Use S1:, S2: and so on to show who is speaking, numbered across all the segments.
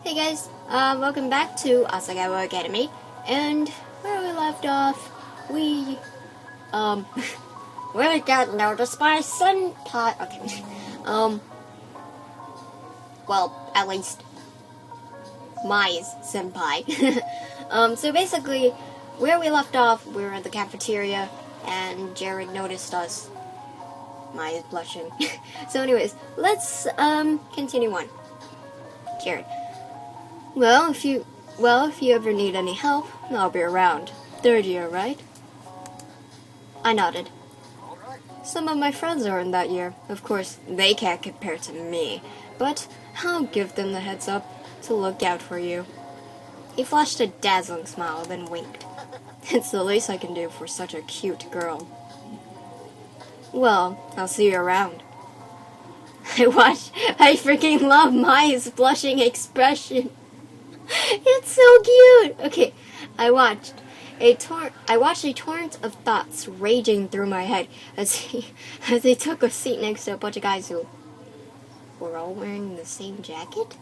S1: Hey guys, welcome back to Asagao Academy, and where we left off, we got noticed by senpai. Okay, well, at least Mai's senpai. So basically, where we left off, we were in the cafeteria, and Jared noticed us. Mai is blushing. So anyways, let's continue on. Jared. Well, if you ever need any help, I'll be around. Third year, right? I nodded. Some of my friends are in that year. Of course, they can't compare to me, but I'll give them the heads up to look out for you. He flashed a dazzling smile, then winked. It's the least I can do for such a cute girl. Well, I'll see you around. I freaking love Mai's blushing expression. It's so cute. Okay, I watched a torrent of thoughts raging through my head as he took a seat next to a bunch of guys who were all wearing the same jacket.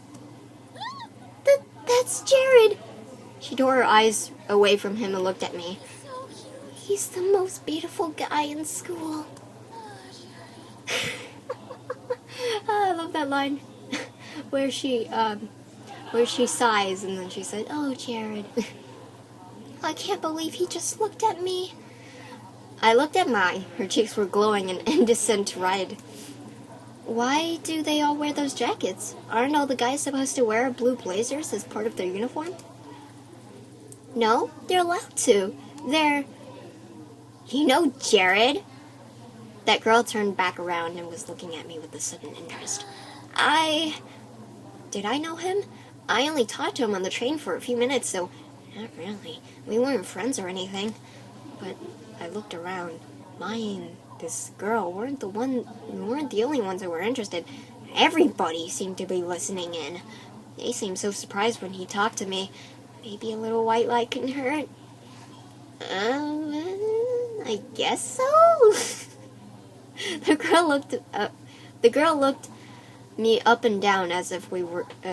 S1: That's Jared. She tore her eyes away from him and looked at me. He's the most beautiful guy in school. I love that line where she sighs and then she said, "Oh, Jared." I can't believe he just looked at me. I looked at Mai. Her cheeks were glowing an indecent red. Why do they all wear those jackets? Aren't all the guys supposed to wear blue blazers as part of their uniform? No, they're allowed to. You know Jared? That girl turned back around and was looking at me with a sudden interest. Did I know him? I only talked to him on the train for a few minutes, so not really. We weren't friends or anything. But I looked around. Mai and this girl weren't the only ones who were interested. Everybody seemed to be listening in. They seemed so surprised when he talked to me. Maybe a little white light can hurt. I guess so. The girl looked me up and down as if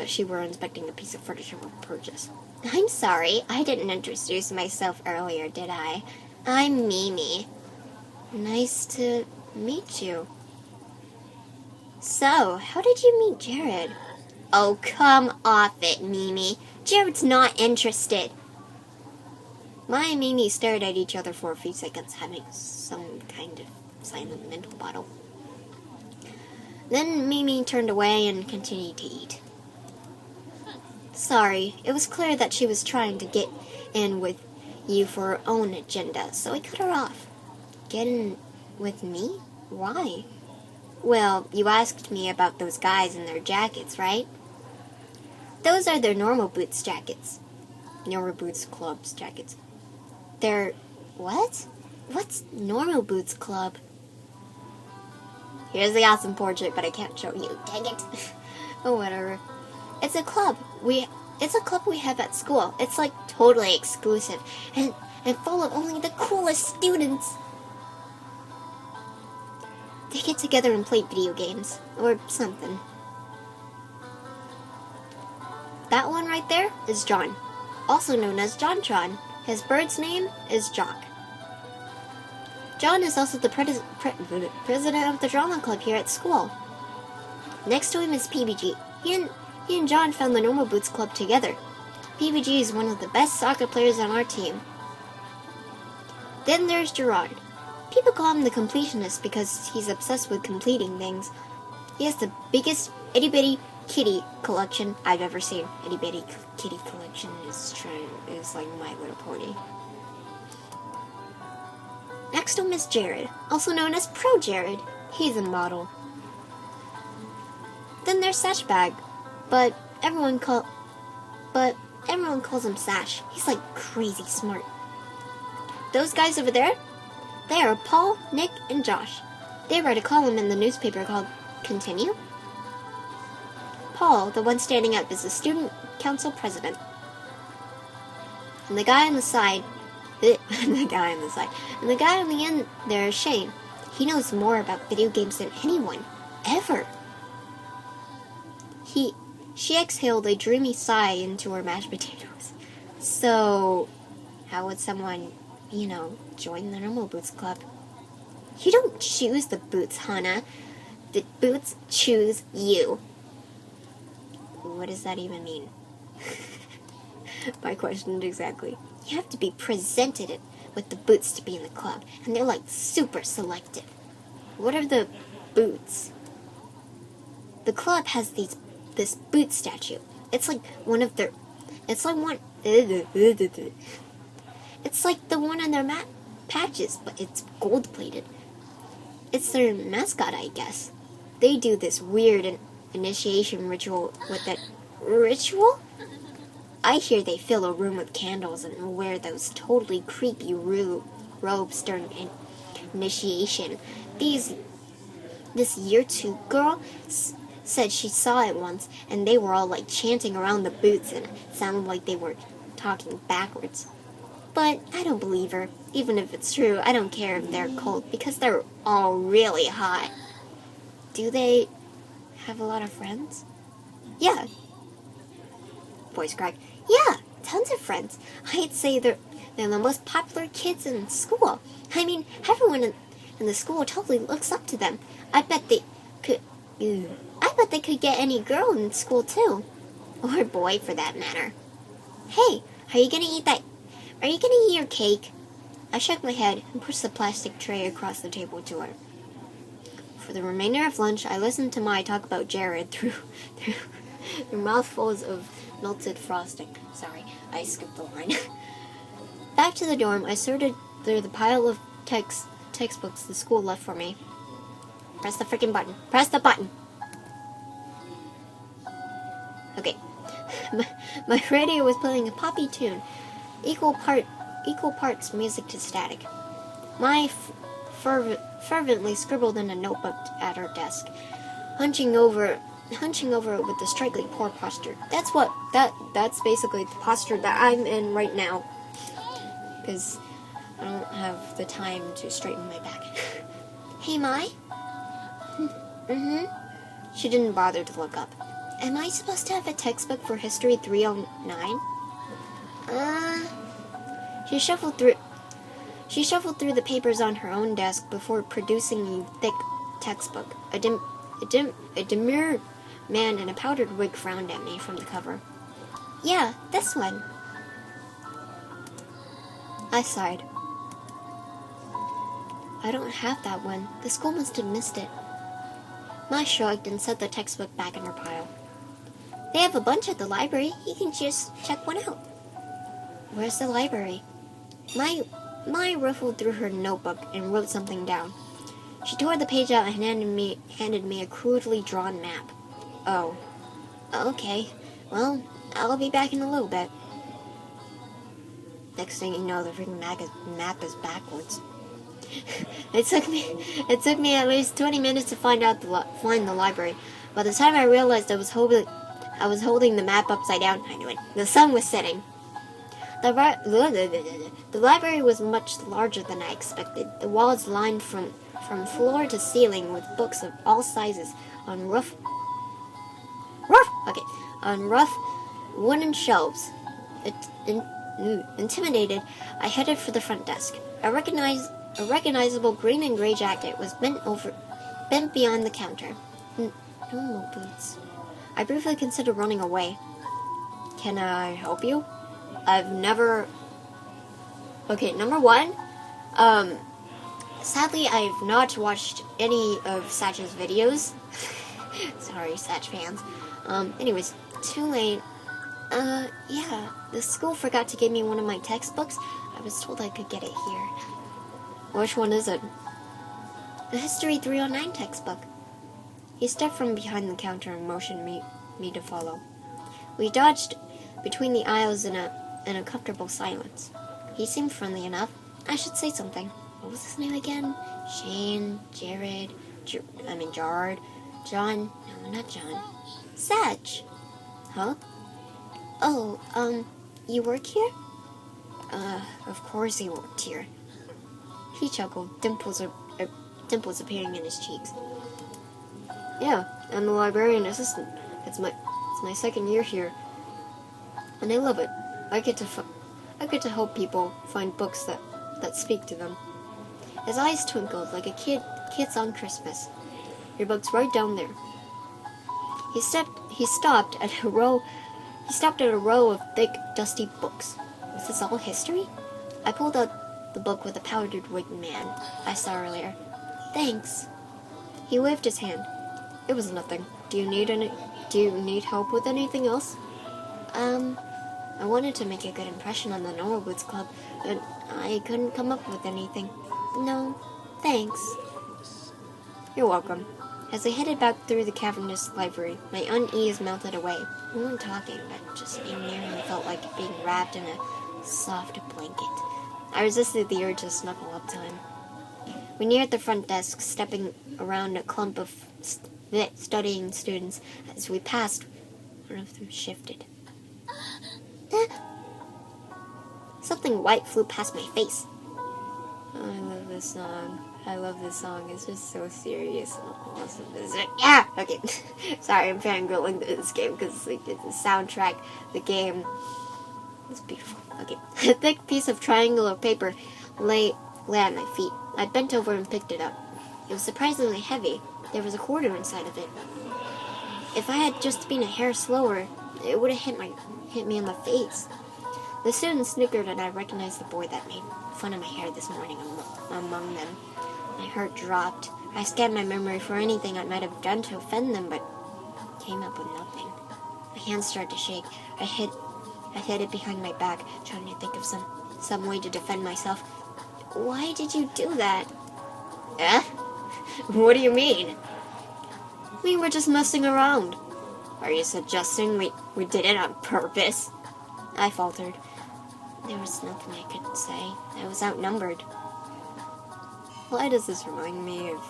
S1: she were inspecting a piece of furniture for purchase. I'm sorry, I didn't introduce myself earlier, did I? I'm Mimi. Nice to meet you. So, how did you meet Jared? Oh, come off it, Mimi. Jared's not interested. Mai and Mimi stared at each other for a few seconds, having some kind of silent mental battle. Then Mimi turned away and continued to eat. Sorry, it was clear that she was trying to get in with you for her own agenda, so I cut her off. Get in with me? Why? Well, you asked me about those guys in their jackets, right? Those are their normal boots jackets. Normal boots club's jackets. They're... what? What's normal boots club? Here's the awesome portrait, but I can't show you. Dang it. Oh, whatever. It's a club. It's a club we have at school. It's like totally exclusive and full of only the coolest students. They get together and play video games or something. That one right there is John, also known as JonTron. His bird's name is Jock. John is also the president of the drama club here at school. Next to him is PBG. He and John found the Normal Boots Club together. PBG is one of the best soccer players on our team. Then there's Gerard. People call him the completionist because he's obsessed with completing things. He has the biggest itty-bitty kitty collection I've ever seen. Itty-bitty kitty collection is like My Little Pony. Next to him is Jared, also known as Pro Jared. He's a model. Then there's Satch Bag, but everyone calls him Sash. He's like crazy smart. Those guys over there, they are Paul, Nick, and Josh. They write a column in the newspaper called Continue. Paul, the one standing up, is the student council president. And the guy on the side, and the guy on the end there is Shane. He knows more about video games than anyone, ever. She exhaled a dreamy sigh into her mashed potatoes. So, how would someone, join the Normal Boots Club? You don't choose the boots, Hana. The boots choose you. What does that even mean? My question exactly. You have to be presented with the boots to be in the club, and they're like super selective. What are the boots? The club has this boot statue. It's like one of their. It's like one. It's like the one on their patches, but it's gold plated. It's their mascot, I guess. They do this weird initiation ritual with that ritual. I hear they fill a room with candles and wear those totally creepy robes during initiation. This year 2 girl said she saw it once, and they were all like chanting around the boots, and it sounded like they were talking backwards. But I don't believe her. Even if it's true, I don't care if they're cold, because they're all really hot. Do they have a lot of friends? Yeah. Voice crack. Yeah, tons of friends. I'd say they're the most popular kids in school. I mean, everyone in the school totally looks up to them. I bet they could get any girl in school too. Or boy, for that matter. Hey, are you gonna eat your cake? I shook my head and pushed the plastic tray across the table to her. For the remainder of lunch, I listened to Mai talk about Jared through mouthfuls of melted frosting. Sorry, I skipped the line. Back to the dorm, I sorted through the pile of textbooks the school left for me. Press the freaking button. Press the button! Okay. My radio was playing a poppy tune, equal parts music to static. Mai fervently scribbled in a notebook at her desk, hunching over it with a strikingly poor posture. That's basically the posture that I'm in right now, because I don't have the time to straighten my back. Hey, Mai? She didn't bother to look up. Am I supposed to have a textbook for History 309? She shuffled through the papers on her own desk before producing a thick textbook. A demure man in a powdered wig frowned at me from the cover. Yeah, this one. I sighed. I don't have that one. The school must have missed it. Mai shrugged and set the textbook back in her pile. They have a bunch at the library. You can just check one out. Where's the library? Mai ruffled through her notebook and wrote something down. She tore the page out and handed me a crudely drawn map. Oh. Okay. Well, I'll be back in a little bit. Next thing you know, the freaking map is backwards. It took me at least 20 minutes to find the library. By the time I realized I was holding the map upside down, I knew it. The sun was setting. The library was much larger than I expected. The walls lined from floor to ceiling with books of all sizes on rough wooden shelves. Intimidated, I headed for the front desk. A recognizable green and gray jacket was bent beyond the counter. Normal boots. I briefly considered running away. Can I help you? I've never... Okay, number one, sadly I've not watched any of Satch's videos. Sorry, Satch fans. Anyways, too late. Yeah, the school forgot to give me one of my textbooks. I was told I could get it here. Which one is it? The History 309 textbook. He stepped from behind the counter and motioned me to follow. We dodged between the aisles in a comfortable silence. He seemed friendly enough. I should say something. What was his name again? Shane, Jared, Jared, John. No, not John. Satch. Huh? Oh, you work here? Of course he worked here. He chuckled, dimples appearing in his cheeks. Yeah, I'm the librarian assistant. It's It's my second year here, and I love it. I get to help people find books that speak to them. His eyes twinkled like a kid's on Christmas. Your book's right down there. He stopped at a row of thick, dusty books. Was this all history? I pulled out the book with the powdered wig man I saw earlier. Thanks. He waved his hand. It was nothing. Do you need help with anything else? I wanted to make a good impression on the Norwoods Club, but I couldn't come up with anything. No, thanks. You're welcome. As I headed back through the cavernous library, my unease melted away. We weren't talking, but just being near him felt like being wrapped in a soft blanket. I resisted the urge to snuggle up to him. We neared the front desk, stepping around a clump of studying students. As we passed, one of them shifted. Something white flew past my face. Oh, I love this song. It's just so serious and awesome. Yeah! Okay. Sorry, I'm fangirling this game because it's the soundtrack, the game. It's beautiful. Okay. A thick piece of triangular paper lay at my feet. I bent over and picked it up. It was surprisingly heavy. There was a quarter inside of it. If I had just been a hair slower, it would have hit me in the face. The students snickered, and I recognized the boy that made fun of my hair this morning among them. My heart dropped. I scanned my memory for anything I might have done to offend them, but came up with nothing. My hands started to shake. I hid it behind my back, trying to think of some way to defend myself. Why did you do that? What do you mean? We were just messing around. Are you suggesting we did it on purpose? I faltered. There was nothing I could say. I was outnumbered. Why does this remind me of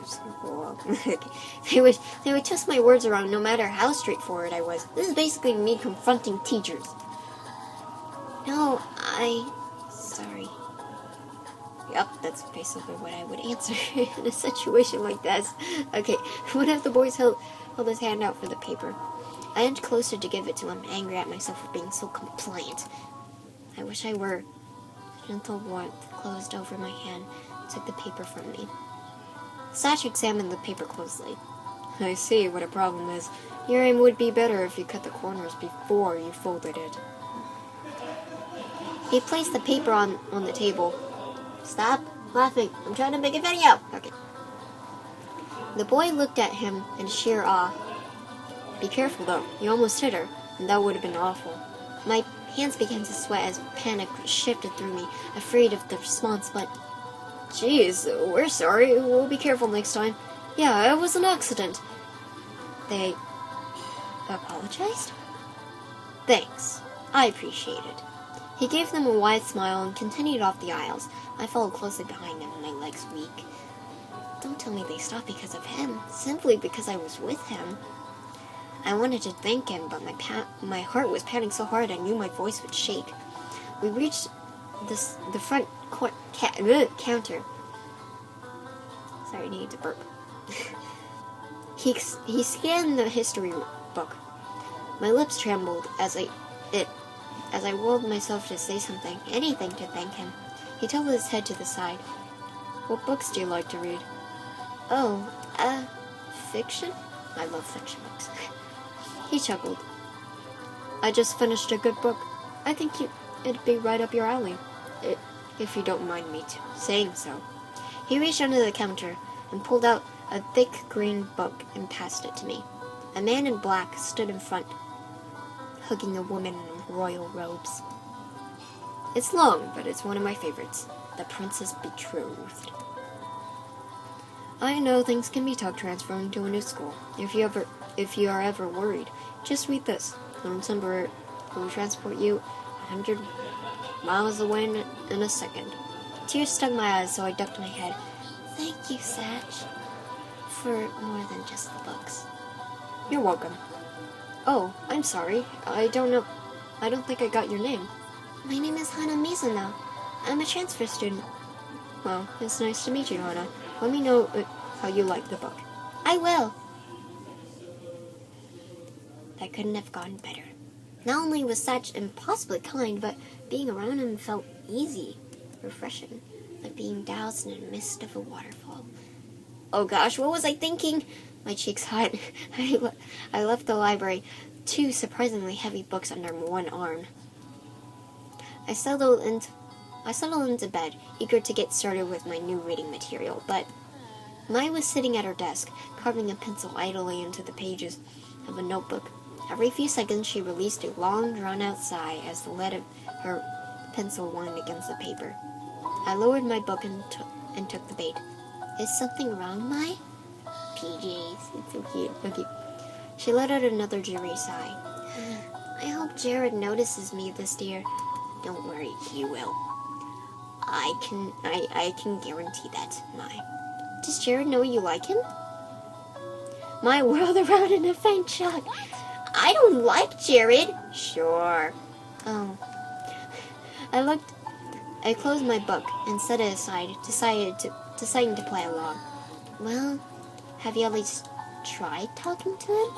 S1: school? They would twist my words around no matter how straightforward I was. This is basically me confronting teachers. No, sorry. Yep, that's basically what I would answer in a situation like this. Okay, one of the boys held his hand out for the paper. I edged closer to give it to him, angry at myself for being so compliant. I wish I were. Gentle warmth closed over my hand, took the paper from me. Satch examined the paper closely. I see what a problem is. Your aim would be better if you cut the corners before you folded it. He placed the paper on the table. Stop laughing. I'm trying to make a video. Okay. The boy looked at him in sheer awe. Be careful, though. You almost hit her, and that would have been awful. My hands began to sweat as panic shifted through me, afraid of the response, but... Jeez, we're sorry. We'll be careful next time. Yeah, it was an accident. They... apologized? Thanks. I appreciate it. He gave them a wide smile and continued off the aisles. I followed closely behind him, my legs weak. Don't tell me they stopped because of him, simply because I was with him. I wanted to thank him, but my heart was pounding so hard I knew my voice would shake. We reached the front counter. Sorry, I needed to burp. He scanned the history book. My lips trembled as I willed myself to say something, anything to thank him. He tilted his head to the side. What books do you like to read? Oh, fiction? I love fiction books. He chuckled. I just finished a good book. I think it'd be right up your alley, if you don't mind me saying so. He reached under the counter and pulled out a thick green book and passed it to me. A man in black stood in front, hugging a woman in royal robes. It's long, but it's one of my favorites. The Princess Betrothed. I know things can be tough transferring to a new school. If you are ever worried, just read this. Lone Timber will transport you 100 miles away in a second. Tears stung my eyes, so I ducked my head. Thank you, Satch, for more than just the books. You're welcome. Oh, I'm sorry. I don't think I got your name. My name is Hana Mizuno. I'm a transfer student. Well, it's nice to meet you, Hana. Let me know how you like the book. I will. That couldn't have gone better. Not only was Satch impossibly kind, but being around him felt easy, refreshing, like being doused in a mist of a waterfall. Oh gosh, what was I thinking? My cheeks hot. I left the library, 2 surprisingly heavy books under one arm. I settled into bed, eager to get started with my new reading material, but Mai was sitting at her desk, carving a pencil idly into the pages of a notebook. Every few seconds she released a long, drawn-out sigh as the lead of her pencil whined against the paper. I lowered my book and took the bait. Is something wrong, Mai? PJs. It's so cute. Okay. She let out another dreary sigh. I hope Jared notices me this year. Don't worry, he will. I can guarantee that, Mai. Does Jared know you like him? Mai whirled around in a faint shock. I don't like Jared. Sure. Oh. I closed my book and set it aside, deciding to play along. Well, have you at least tried talking to him?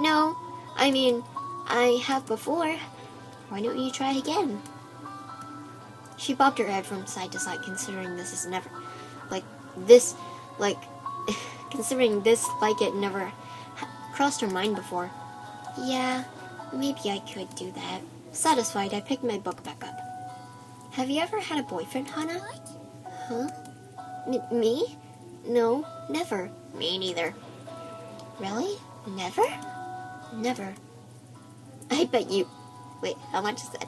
S1: No. I mean, I have before. Why don't you try again? She bobbed her head from side to side, considering this it never crossed her mind before. Yeah, maybe I could do that. Satisfied, I picked my book back up. Have you ever had a boyfriend, Hana? Huh? Me? No, never. Me neither. Really? Never? Never. I bet you... Wait, how much is that?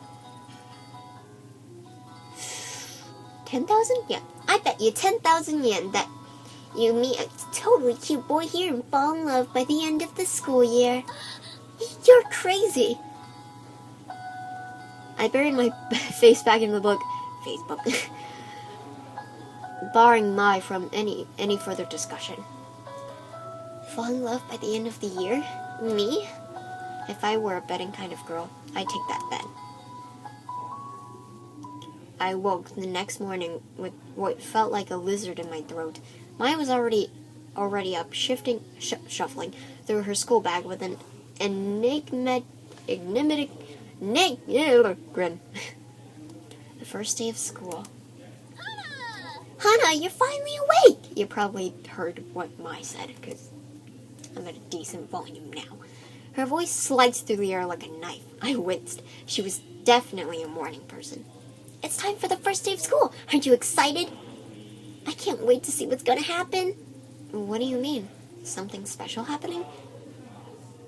S1: 10,000? Yeah. I bet you 10,000 yen that you meet a totally cute boy here and fall in love by the end of the school year. You're crazy. I buried my face back in the book. Facebook. Barring Mai from any further discussion. Fall in love by the end of the year? Me? If I were a betting kind of girl, I'd take that bet. I woke the next morning with what felt like a lizard in my throat. Mai was already up, shuffling through her school bag with an enigmatic grin. The first day of school. Hana, you're finally awake! You probably heard what Mai said, because I'm at a decent volume now. Her voice sliced through the air like a knife. I winced. She was definitely a morning person. It's time for the first day of school. Aren't you excited? I can't wait to see what's gonna happen. What do you mean? Something special happening?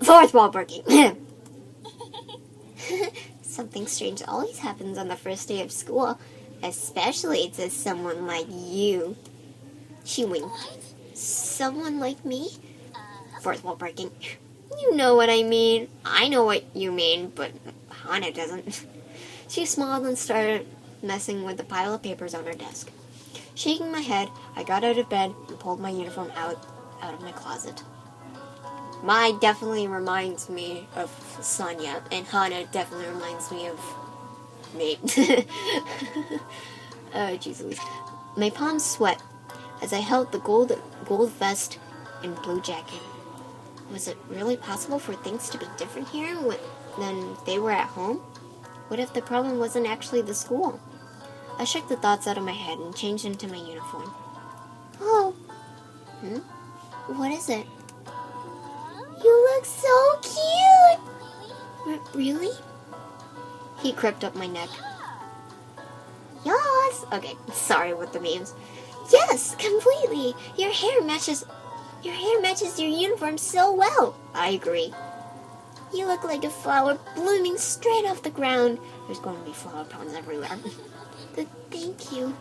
S1: Fourth wall breaking. Something strange always happens on the first day of school, especially to someone like you. She winked. Someone like me? Fourth wall breaking. You know what I mean. I know what you mean, but Hana doesn't. She smiled and started messing with the pile of papers on her desk. Shaking my head, I got out of bed and pulled my uniform out of my closet. Mai definitely reminds me of Sonia, and Hana definitely reminds me of me. Oh, jeez. My palms sweat as I held the gold vest and blue jacket. Was it really possible for things to be different here than they were at home? What if the problem wasn't actually the school? I shook the thoughts out of my head and changed into my uniform. Oh. What is it? You look so cute! Really? He crept up my neck. Yes! Okay, sorry with the memes. Yes, completely! Your hair matches your uniform so well. I agree. You look like a flower blooming straight off the ground. There's going to be flower ponds everywhere. Thank you.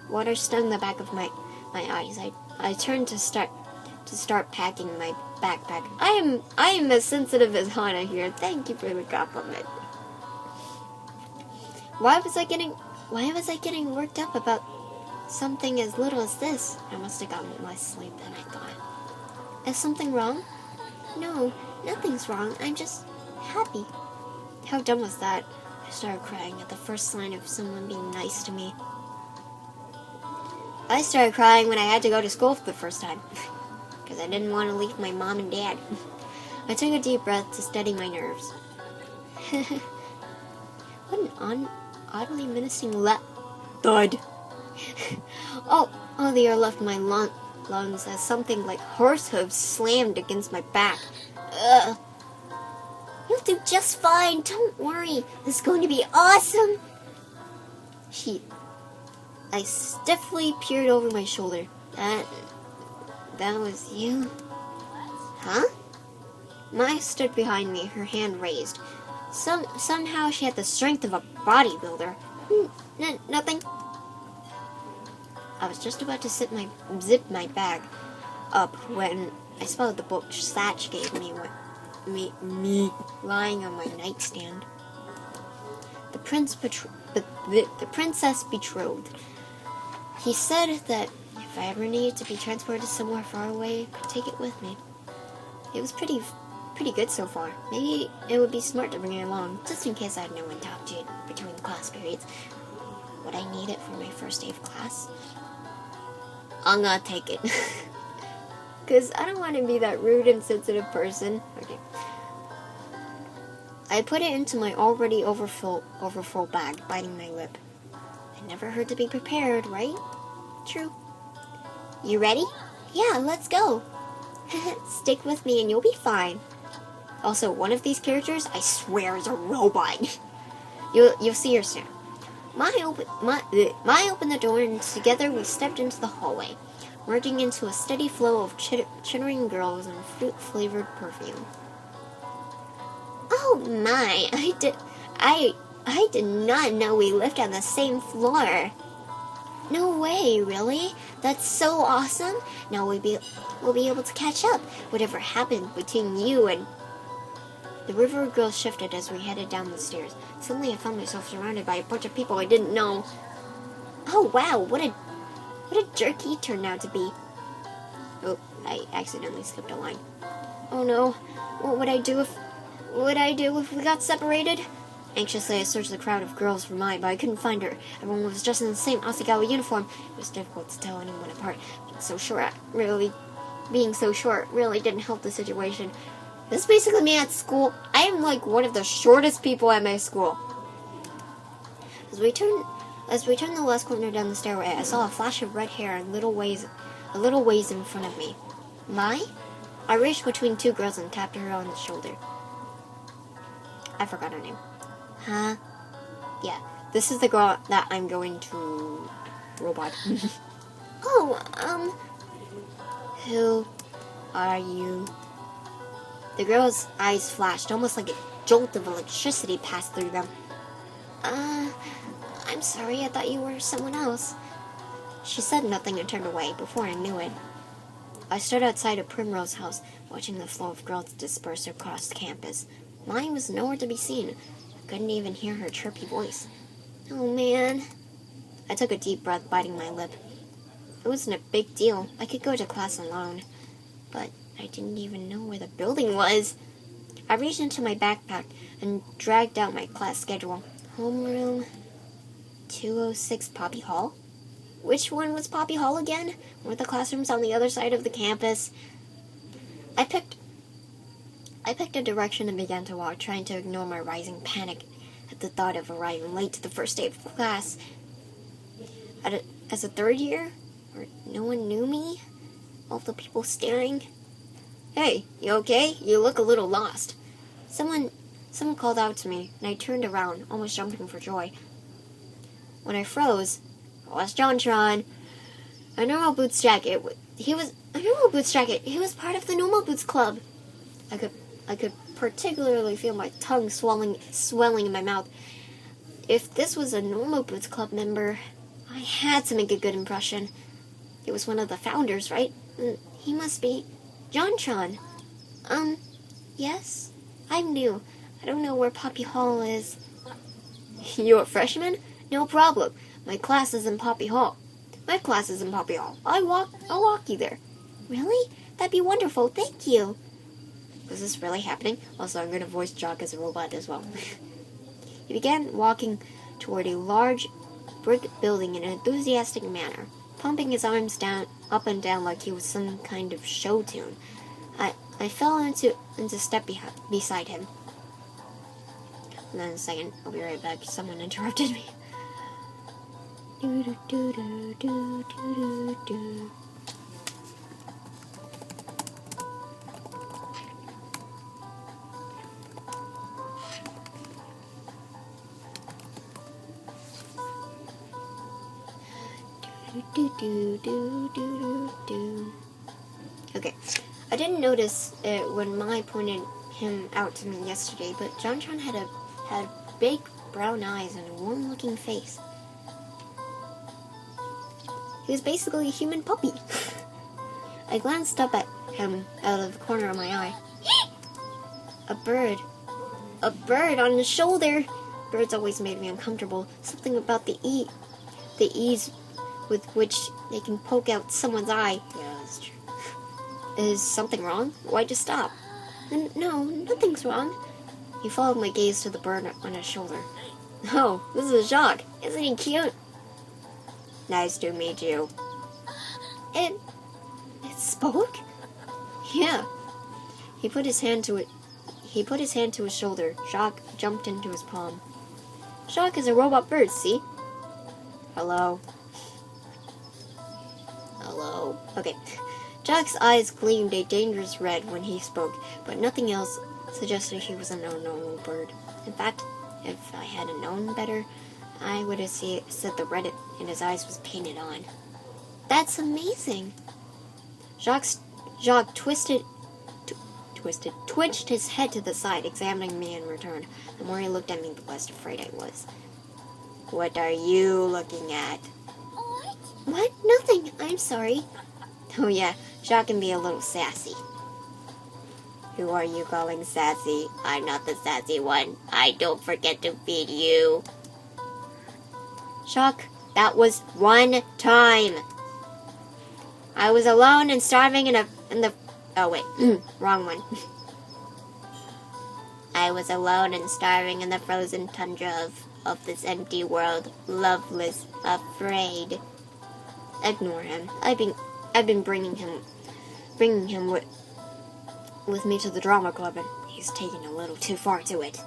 S1: Water stung the back of my eyes. I turned to start packing my backpack. I am as sensitive as Hana here. Thank you for the compliment. Why was I getting worked up about something as little as this? I must have gotten less sleep than I thought. Is something wrong? No, nothing's wrong. I'm just happy. How dumb was that? I started crying at the first sign of someone being nice to me. I started crying when I had to go to school for the first time. Because I didn't want to leave my mom and dad. I took a deep breath to steady my nerves. What an oddly menacing thud. Oh, the air left my lungs as something like horse hooves slammed against my back. Ugh. You'll do just fine. Don't worry. This is going to be awesome. I stiffly peered over my shoulder. That was you? Huh? Maya stood behind me, her hand raised. Somehow she had the strength of a bodybuilder. Nothing. I was just about to zip my bag up when I spotted the book Satch gave me lying on my nightstand. The Princess Betrothed. He said that if I ever needed to be transported somewhere far away, I could take it with me. It was pretty good so far. Maybe it would be smart to bring it along, just in case I had no one to talk to between class periods. Would I need it for my first day of class? I'm gonna take it. Because I don't want to be that rude and sensitive person. Okay. I put it into my already overfull bag, biting my lip. It never hurt to be prepared, right? True. You ready? Yeah, let's go. Stick with me and you'll be fine. Also, one of these characters, I swear, is a robot. You'll see her soon. Maya opened the door, and together we stepped into the hallway, merging into a steady flow of chittering girls and fruit-flavored perfume. Oh my! I did not know we lived on the same floor. No way, really? That's so awesome. Now we'll be able to catch up. Whatever happened between you and... The river of girls shifted as we headed down the stairs. Suddenly I found myself surrounded by a bunch of people I didn't know. Oh wow, what a jerk he turned out to be. Oh, I accidentally skipped a line. Oh no, what would I do if we got separated? Anxiously, I searched the crowd of girls for Mai, but I couldn't find her. Everyone was dressed in the same Asagao uniform. It was difficult to tell anyone apart. Being so short really didn't help the situation. This is basically me at school. I am like one of the shortest people at my school. As we turned the last corner down the stairway, I saw a flash of red hair a little ways in front of me. Mai? I reached between two girls and tapped her on the shoulder. I forgot her name. Huh? Yeah, this is the girl that I'm going to robot. Oh, who are you? The girl's eyes flashed, almost like a jolt of electricity passed through them. I'm sorry, I thought you were someone else. She said nothing and turned away. Before I knew it, I stood outside a Primrose house, watching the flow of girls disperse across the campus. Mine was nowhere to be seen. I couldn't even hear her chirpy voice. Oh man. I took a deep breath, biting my lip. It wasn't a big deal. I could go to class alone. But I didn't even know where the building was. I reached into my backpack and dragged out my class schedule. Homeroom 206 Poppy Hall? Which one was Poppy Hall again? Were the classrooms on the other side of the campus? I picked a direction and began to walk, trying to ignore my rising panic at the thought of arriving late to the first day of class. As a third year, where no one knew me, all the people staring. Hey, you okay? You look a little lost. Someone called out to me, and I turned around, almost jumping for joy. When I froze, it was JonTron. A normal boots jacket. He was part of the normal boots club. I could particularly feel my tongue swelling in my mouth. If this was a normal boots club member, I had to make a good impression. It was one of the founders, right? He must be JonTron. Yes? I'm new. I don't know where Poppy Hall is. You a freshman? No problem. My class is in Poppy Hall. I'll walk you there. Really? That'd be wonderful. Thank you. Was this really happening? Also, I'm going to voice Jock as a robot as well. He began walking toward a large brick building in an enthusiastic manner, pumping his arms up and down like he was some kind of show tune. I I fell into step beside him. And then a second, I'll be right back. Someone interrupted me. Okay, I didn't notice it when Mai pointed him out to me yesterday, but JonTron had big brown eyes and a warm-looking face. He was basically a human puppy. I glanced up at him out of the corner of my eye. A bird on his shoulder. Birds always made me uncomfortable. Something about the ease with which they can poke out someone's eye. Yeah, that's true. Is something wrong? Why'd you stop? No, nothing's wrong. He followed my gaze to the bird on his shoulder. Oh, this is Jacques. Isn't he cute? Nice to meet you. It spoke? Yeah. He put his hand to his shoulder. Jacques jumped into his palm. Jacques is a robot bird, see? Hello. Hello. Okay. Jacques' eyes gleamed a dangerous red when he spoke, but nothing else suggested he was a normal bird. In fact, if I had known better, I would have said the red in his eyes was painted on. That's amazing. Jacques twitched his head to the side, examining me in return. The more he looked at me, the less afraid I was. What are you looking at? What? Nothing. I'm sorry. Oh yeah, Jacques can be a little sassy. Who are you calling sassy? I'm not the sassy one. I don't forget to feed you. Jacques, that was one time. I was alone and starving in the... Oh, wait. Wrong one. I was alone and starving in the frozen tundra of this empty world. Loveless, afraid. Ignore him. I've been bringing him with me to the drama club, and he's taking a little too far to it.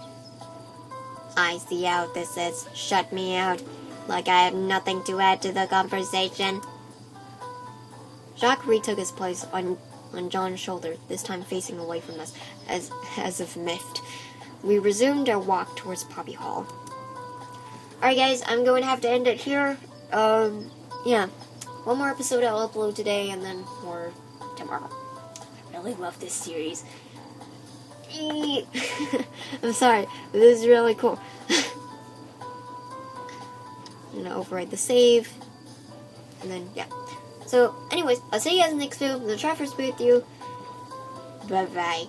S1: I see how this is. Shut me out. Like I have nothing to add to the conversation. Jacques retook his place on John's shoulder, this time facing away from us, as if miffed. We resumed our walk towards Poppy Hall. Alright guys, I'm going to have to end it here. Yeah. One more episode I'll upload today, and then more tomorrow. I really love this series. I'm sorry, but this is really cool. I'm gonna overwrite the save, and then, yeah. So, anyways, I'll see you guys in the next video. I'm gonna try first to be with you. Bye-bye.